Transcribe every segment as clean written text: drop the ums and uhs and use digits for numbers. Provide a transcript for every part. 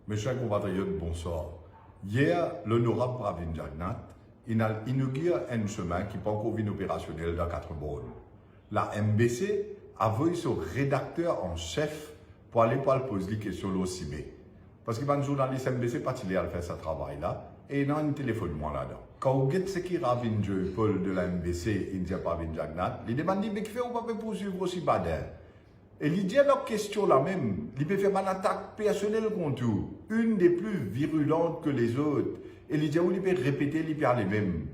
Mes chers compatriotes, bonsoir. Hier, l'honorable Pravin Jagnnath il a inauguré un chemin qui n'est pas encore opérationnel dans 4 bornes. La MBC a envoyé son rédacteur en chef pour aller poser les questions au CIB. Parce que les journalistes MBC pas à faire ce travail-là et il a un téléphone moi là-dedans. Quand vous regardez ce qui Ravin Paul de la MBC, il dit à Pravin Jagnnath, il demande mais qui fait ou pas poursuivre aussi Baden. Et il dit leur question là même, il peut faire une attaque personnelle contre vous, une des plus virulentes que les autres. Et il dit il peut répéter, il peut aller même.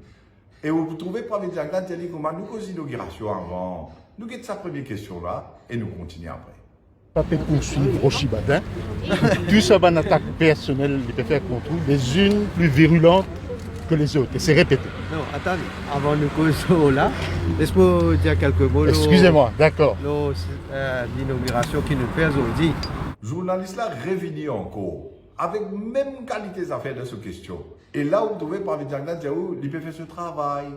Et vous trouvez Pravin Jagnnath, il dit comment nous cause inauguration avant. Nous avons sa première question là et nous continuons après. Pas peut poursuivre Rochi Badin. Tout ça, une attaque personnelle, il peut faire contre vous, les unes plus virulentes que les autres. Et c'est répété. Non, attendez, avant de causer là, laisse-moi dire quelques mots. Excusez-moi, d'accord. L'inauguration qui nous fait aujourd'hui. Journaliste là revenu encore, avec même qualité d'affaires de cette question. Et là, vous trouvez Pravin Jagnnath, il peut faire ce travail.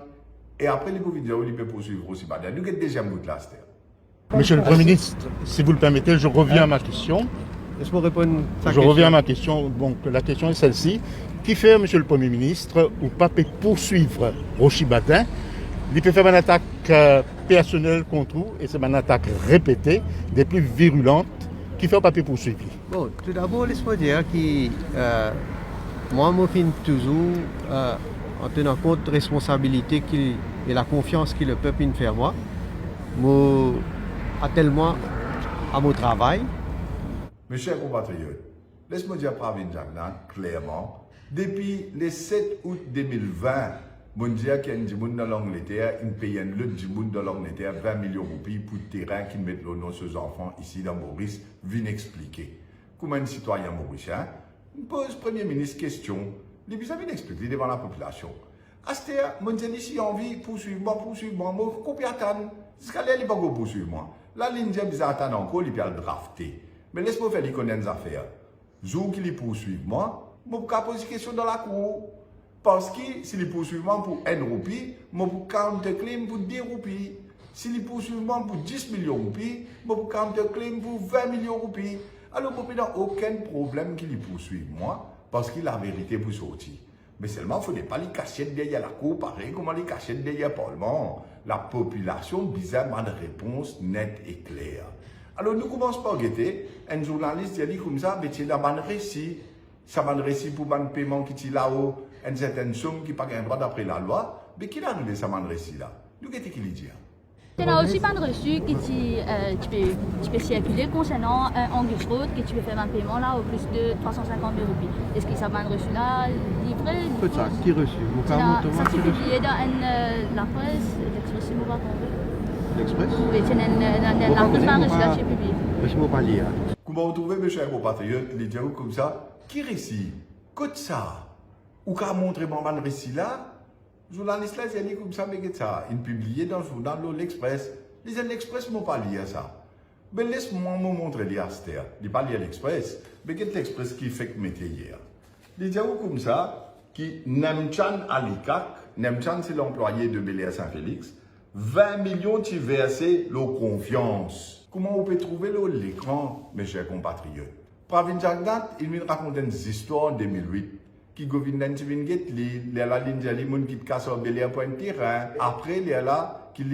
Et après, il peut poursuivre aussi. Nous avons déjà bout de la terre. Monsieur le Premier ministre, si vous le permettez, je reviens à ma question. Laisse-moi répondre à Je reviens à ma question. Donc, la question est celle-ci. Qui fait, Monsieur le Premier ministre, ou pas peut poursuivre Rochi Badin? Il peut faire une attaque personnelle contre vous, et c'est une attaque répétée, des plus virulentes, qui fait pas peut poursuivre. Bon, tout d'abord, laisse-moi dire que moi, je filme toujours en tenant compte de la responsabilité et la confiance que le peuple me fait moi. Je tellement à mon travail. Mes chers compatriotes, laisse-moi dire Pravin Jagnnath clairement, depuis le 7 août 2020, je dis qu'il y a un monde dans l'Angleterre, il paye un lot de monde dans l'Angleterre 20 millions de roupies pour le terrain qui met le nom de ses enfants ici dans Maurice, viennent expliquer. Comment un citoyen mauricien pose Premier ministre question, il vient expliquer devant la population. Astéa, je dis si envie poursuivre moi, je combien d'attendre? Jusqu'à là, il ne va pas poursuivre moi. La ligne de bizarre attend encore, il peut le drafter. Mais laisse-moi faire les connaître affaires. Jour qu'il poursuit moi, je peux poser des questions dans la cour. Parce que s'il poursuit moi pour 1 roupie, je peux counter-claim pour 10 roupies. S'il poursuit moi pour 10 millions de roupies, je peux counter-claim pour 20 millions de roupies. Alors, je n'ai aucun problème qu'il poursuive moi, parce qu'il a la vérité pour sortir. Mais seulement, il ne faut pas les cacher derrière la cour, pareil comme les cacher derrière le Parlement. La population, bizarrement, a une réponse nette et claire. Alors, nous commençons par guetter. Un journaliste dit comme ça, mais c'est un récit. Ça va un récit pour un paiement qui est là-haut, une certaine somme qui n'a pas un droit d'après la loi. Mais qui a arrivé ça, un récit là? Nous, qu'est-ce qu'il dit? Tu as aussi pas de reçu que tu peux circuler concernant un Angus Road que tu peux faire un paiement là au plus de 350 000 roupies. Est-ce que ça m'a reçu là, livré? Peu de ça, qui reçu? Ça c'est publié dans la presse, l'Express, c'est pas compris. L'Express? Oui, c'est l'article pas reçu là, c'est publié. Laisse-moi pas lire. Comment vous trouvez, mes chers compatriotes, les dialogues comme ça? Qui récit? Côte ça? Ou qu'a montré mon récit là? Journaliste là, c'est comme ça, mais que ça, il publié dans le journal l'Express. Les l'Express m'ont pas lire ça. Mais laisse-moi me montrer les astères. Il pas lire l'Express, mais qu'est l'Express qui fait que mettez hier. Les dialogues comme ça, qui Nemchan Alikak, Nemchan c'est l'employé de Bel Air Saint-Félix, 20 millions qui versé leur confiance. Comment on peut trouver l'écran, mes chers compatriotes? Pravin Jagnnath, il me raconte une histoire en 2008. Qui gouverne la ligne de l'immun qui casse au Bel Air pour un terrain. Après, il y a là, qui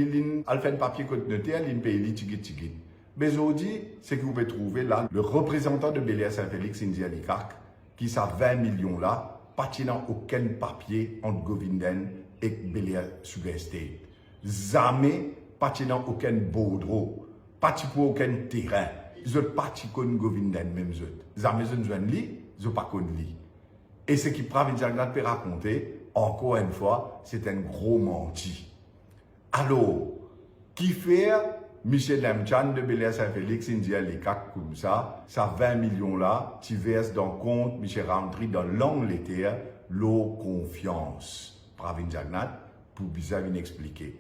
a fait un papier côte notaire, il paye les tigit. Mais aujourd'hui, c'est que vous pouvez trouver là, le représentant de Bel Air Saint-Félix, India Likak, qui sa 20 millions là, pas n'ont aucun papier entre Govinden et Bel Air Sugar Estate. Jamais, pas n'ont aucun baudreau, pas pour aucun terrain. Ils ont pas de Govinden, même eux. Jamais ils ont lit, ils n'ont pas connu lit. Et ce qui Pravin Jagnnath peut raconter, encore une fois, c'est un gros menti. Alors, qui fait Michel Nemchan de Bel Air Saint-Félix, India Likak comme ça 20 millions là, tu verses dans le compte, Michel rentre dans l'Angleterre, l'eau confiance. Pravin Jagnnath, pour bizarre expliquer.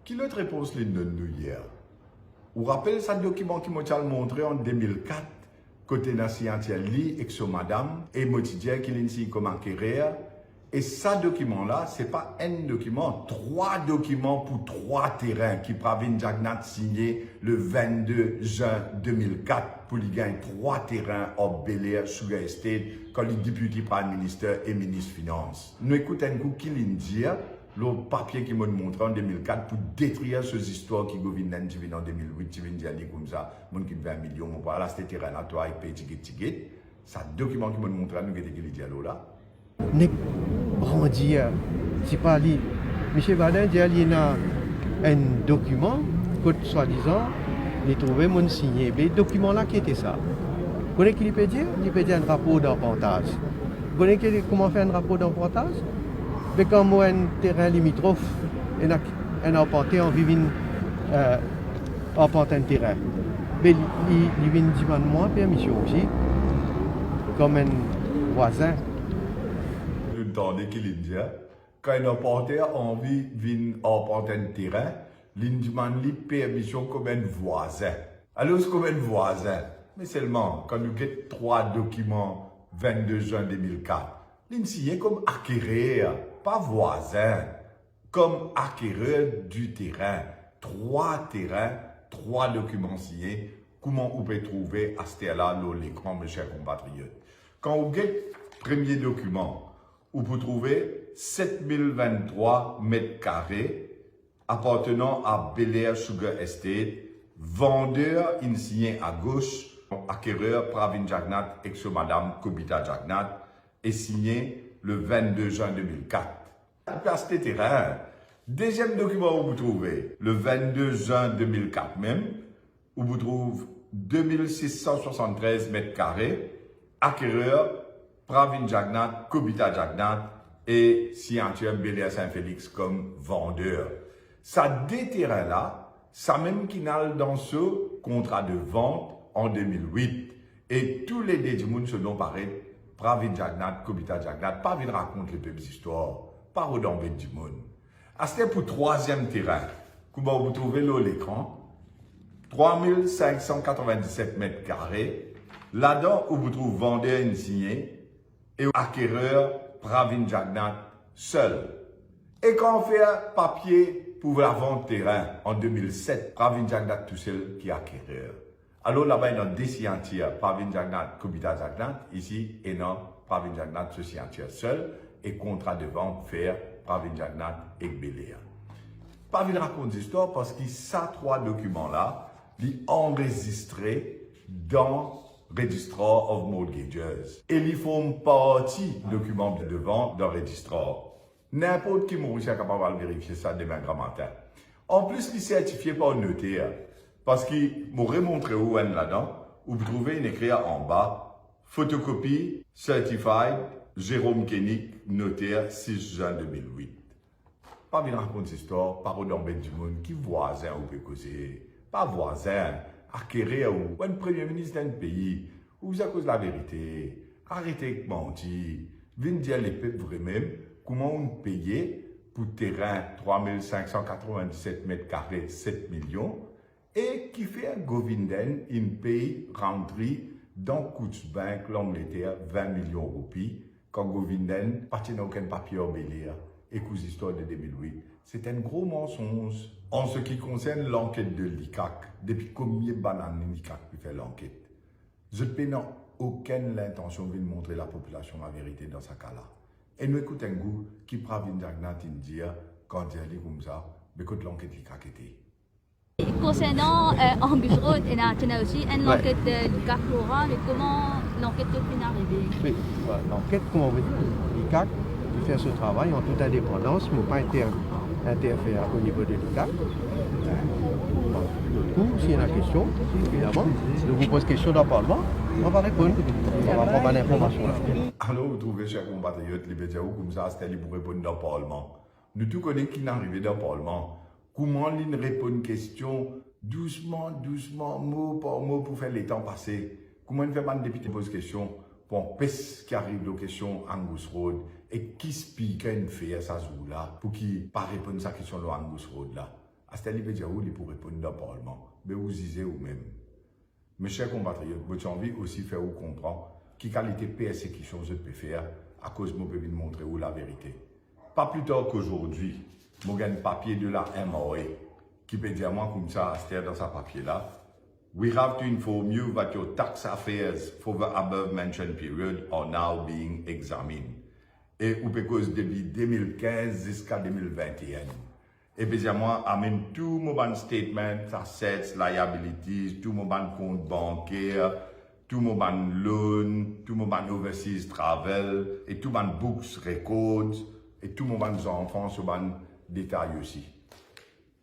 Qui l'autre réponse les donne nous hier? Vous rappelez ce document qui m'a montré en 2004? Côté national li et son madame et motidier qui l'insi comme enquéreur Et ce document-là, ce n'est pas un document, 3 documents pour 3 terrains qui Pravin Jagnnath signé le 22 juin 2004 pour lui gagner 3 terrains en Bel Air Sugar Estate quand il est député Prime Minister et ministre Finances. Nous écoutons un coup qui dit le papier qui m'a montré en 2004 pour détruire ces histoires qui gouvernent en 2008, qui viennent dire comme ça, mon qui 20 millions, mon voilà, c'était terrain là, toi, il paye ticket. C'est un document qui m'a montré, nous qui dit là. Ne brandi, c'est pas lui. M. Badin dit qu'il y a un document que, soi-disant, il trouvé mon signé. Mais le document là, qui était ça? Vous connaissez qui peut dire? Il peut dire un rapport d'emportage. Vous connaissez comment faire un rapport d'emportage? Mais quand moi, un terrain limitrophe, un emporté en vivant emporter un terrain. Mais il vient demander moi permission aussi, comme un voisin. Entendez qu'il dit, quand un emporteur a envie de emporter un terrain, il demande la permission comme un voisin. Alors c'est comme un voisin. Mais seulement, quand nous avons 3 documents 22 juin 2004, il signe comme acquéreur, pas voisin, comme acquéreur du terrain. 3 terrains, 3 documents signés. Comment vous pouvez trouver à ce là l'écran, mes chers compatriotes? Quand vous avez le premier document, vous pouvez trouver 7023 mètres carrés appartenant à Bel Air Sugar Estate, vendeur insigné à gauche, acquéreur Pravin Jagnnath, ex-madame Kobita Jagnnath, et signé le 22 juin 2004. Place des terrains. Deuxième document où vous trouvez, le 22 juin 2004 même, où vous trouvez 2673 mètres carrés, acquéreur Pravin Jagnnath, Kobita Jagnnath et signature Bel Air Saint-Félix comme vendeur. Ça des terrains-là, ça même qui n'a dans ce contrat de vente en 2008. Et tous les dédimouns se dont paraît Pravin Jagnnath, Kobita Jagnnath, pas venir raconter les mêmes histoires, pas redember du monde. C'était pour 3e terrain, comment vous trouvez là l'écran, 3597 mètres carrés, là-dedans où vous trouvez vendeur insigné, et acquéreur Pravin Jagnnath seul. Et quand on fait un papier pour la vente terrain en 2007, Pravin Jagnnath tout seul qui est acquéreur. Alors là-bas, il y a 2 signatures, Pravin Jagnnath, Kobita Jagnnath, ici, et non, Pravin Jagnnath, ce signature seul, et contrat de vente faire Pravin Jagnnath et Bel Air. Pas venir raconter l'histoire parce que ces 3 documents-là, ils sont enregistrés dans Registrar of Mortgages. Et ils font partie du document de vente dans Registrar. N'importe qui Mauricien est capable de vérifier ça demain grand matin. En plus, il est certifié par un notaire. Parce qu'il m'aurait montré où là-dedans, où vous trouvez une écrit en bas, photocopie, certified, Jérôme Kénic, notaire, 6 juin 2008. Pas venir raconter cette histoire, pas redember du monde, qui voisin ou peut causer. Pas voisin. Acquérir ou un premier ministre d'un pays, vous à cause de la vérité, arrêtez de mentir, venez dire les peuples vraiment comment on paye pour terrain 3597 mètres carrés 7 millions et qui fait un Govinden une pays rentré dans Kutzbank, l'Angleterre, 20 millions de roupies quand Govinden partit dans aucun papier en Bel Air et cause histoire de 2008. C'est un gros mensonge. En ce qui concerne l'enquête de l'ICAC, depuis combien de bananes l'ICAC peut faire l'enquête? Je n'ai aucune intention de montrer à la population la vérité dans ce cas-là. Et nous écoutons un goût qui Pravin Jagnnath dire quand il dit comme ça, mais écoute l'enquête l'ICAC était. Concernant Angus Road, il y a aussi une enquête de l'ICAC Laura, mais comment l'enquête est arrivée? Oui, l'enquête, comment on veut dire, l'ICAC peut faire ce travail en toute indépendance, mais pas interfère au niveau de l'ICAC. Du coup, s'il y a une question, évidemment, je vous pose question dans le Parlement, on va répondre. On va prendre l'information là. Alors, vous trouvez, chers compatriotes, les médias comme ça, c'était pour répondre dans le Parlement. Nous tous connaissons qui est arrivé dans le Parlement. Comment ils répondent une question doucement, mot par mot pour faire les temps passer. Comment ils font un député pose question pour pèse qui arrive de question Angus Road et qui speak une fait à ça là pour qui pas répondre à sa question de Angus Road là. À ce niveau où il pour répondre dans le Parlement. Mais vous disiez vous-même. Mes chers compatriotes, j'ai envie aussi de faire vous comprendre qui qualité de persécution je peux faire à cause de mon peux montrer où la vérité. Pas plus tard qu'aujourd'hui, j'ai un papier de la MOA qui peut dire moi comme ça, c'est dans sa papier là. We have to inform you that your tax affairs for the above mentioned period are now being examined. Et ou because depuis 2015 jusqu'à 2021. Et bien moi, amène tout mon statement, assets, liabilities, tout mon compte bancaire, tout mon loan, tout mon overseas travel, et tout mon books, records, et tout mon enfants sur mon détail aussi.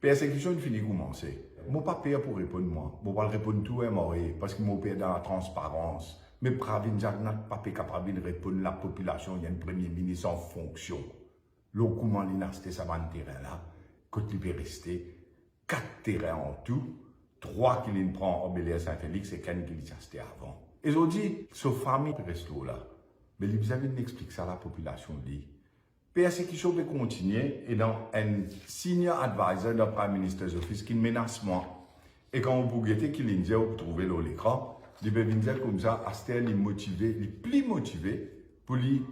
Persécution finit commencer. Mon pas père pour répondre moi. Mon pas répondre tout est mort parce que mon père dans la transparence. Mais Pravin Jagnat pas capable de répondre la population. Il y a un premier ministre en fonction. Le comment l'inasté ça va terrain là. Quand il peut rester 4 terrains en tout, 3 qu'il prend en Bel-Air Saint-Félix et 4 qu'il a acheté avant. Et je dis, ce famille reste là. Mais vous avez expliqué ça à la population dit. Persécution peut continuer et dans un senior advisor de Prime Minister's Office qui menace moi. Et quand vous guettez qu'il est indien, vous trouvez l'écran, il peut venir comme ça, Aster est motivé, il est plus motivé pour lui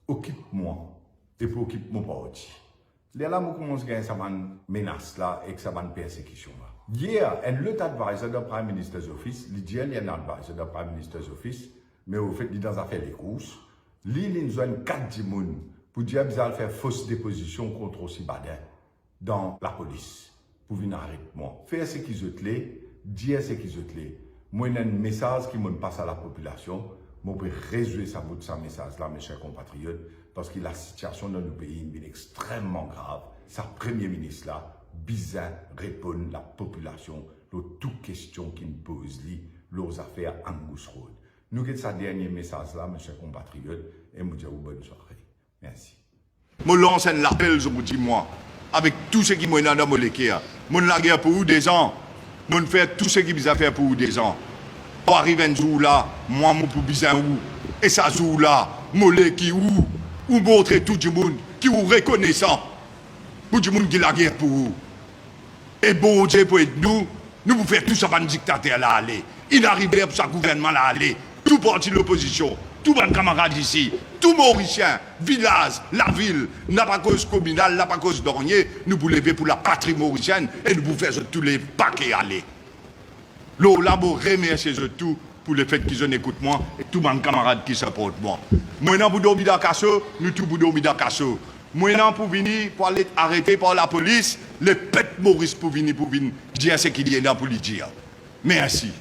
occuper moi et pour occuper mon parti. Là, je commence à gagner cette menace là et cette persécution là. Hier, un autre advisor de Prime Minister's Office, il dit qu'il y a un advisor de Prime Minister's Office, mais au fait, il dans a fait les courses, il a 4 dimoun pour dire qu'ils allaient faire fausse déposition contre Osibadin dans la police pour venir arrêter moi. Faire ce qu'ils ont fait, dire ce qu'ils ont fait. Moi, il y a un message qui me passe à la population. Moi, je peux résoudre ce message-là, mes chers compatriotes, parce que la situation dans nos pays est extrêmement grave. Sa premier ministre-là, bizarre, répond à la population de toutes questions qui nous posent, leurs affaires en Angus Road. Nous avons ce dernier message-là, mes chers compatriotes, et je vous dis bonne soirée. Merci. Je lance un appel, je vous dis, moi, avec tout ce qui m'a dans mon équerre. Je la guerre pour vous des ans. Je fais tout ce qui vous fait pour vous des ans. Pour arriver un jour là, moi, je pour bizarre où. Et ça jour là, je qui où. Ou montrer tout le monde qui vous reconnaissant. Pour tout le monde qui la guerre pour vous. Et bon Dieu pour nous, nous pouvons faire tout ça pour le dictateur là aller. Il arriverait pour ce gouvernement là aller. Tout parti de l'opposition. Tous mes camarades ici, tous Mauriciens, village, la ville, n'a pas cause communale, n'a pas cause d'ornier, nous vous lever pour la patrie mauricienne et nous vous faire tous les paquets aller. Là, je remercie tout pour le fait qu'ils ont écouté moi et tous mes camarades qui supportent moi. Maintenant, pour dormir dans Casso, nous tous pour dormir dans Casso. Maintenant, pour venir, pour aller arrêter par la police, les pètes Maurice pour venir dire ce qu'il y a dans pour lui dire. Merci.